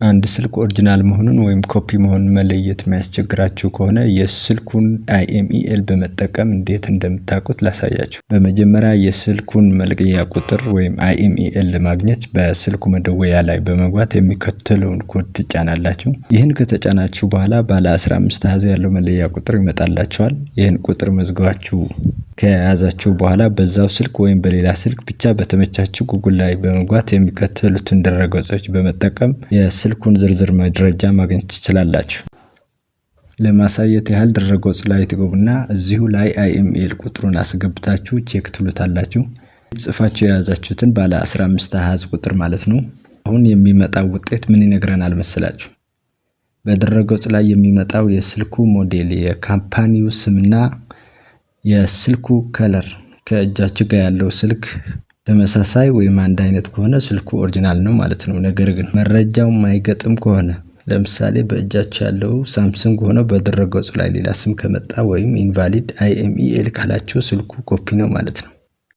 አንድ ስልክ ኦሪጂናል መሆኑን ወይም ኮፒ መሆኑን መለየት የሚያስቸግራችሁ ከሆነ የስልኩን IMEI በመጠቀም እንዴት እንደምታውቁት ላሳያችሁ። በመጀመሪያ የስልኩን መልቀቂያ ቁጥር ወይም IMEI ለማግኘት በስልኩ መደወያ ላይ በመግባት የሚከተለውን ኮድ ትጫናላችሁ። ይህን ከተጫናችሁ በኋላ ባለ 15 አሃዝ ያለው መለያ ቁጥር ይመጣላችኋል። ይህን ቁጥር መዝግባችሁ ከያዛችሁ በኋላ በዛው ስልክ ወይም በሌላ ስልክ ብቻ በተመቻችሁ ጉግል ላይ በመግባት የሚከተሉትን ድረገጾች በመጠቀም የስልኩን ዝርዝር መረጃ ማግኘት ትችላላችሁ። ለማሳየት ያህል ድረገጽ ላይ ትገቡና እዚሁ ላይ IMEI ቁጥሩን አስገብታችሁ ቼክ ትሉታላችሁ። ጽፋችሁ የያዛችሁትን ባለ 15 አሃዝ ቁጥር ማለት ነው። አሁን የሚመጣው ውጤት ምን ይነግረናል መሰላችሁ? በድረገጽ ላይ የሚመጣው የስልኩ ሞዴል፣ የካምፓኒው ስምና የስልኩ ከለር ከእጃችሁ ጋር ያለው ስልክ ተመሳሳይ ወይም አንድ አይነት ከሆነ ስልኩ ኦሪጂናል ነው ማለት ነው። ነገር ግን መረጃው ማይገጥም ከሆነ ለምሳሌ በእጃችሁ ያለው ሳምሰንግ ሆኖ በድረገጹ ላይ ሌላ ስም ከመጣ ወይም ኢንቫሊድ IMEI ካላችሁ ስልኩ ኮፒ ነው ማለት ነው።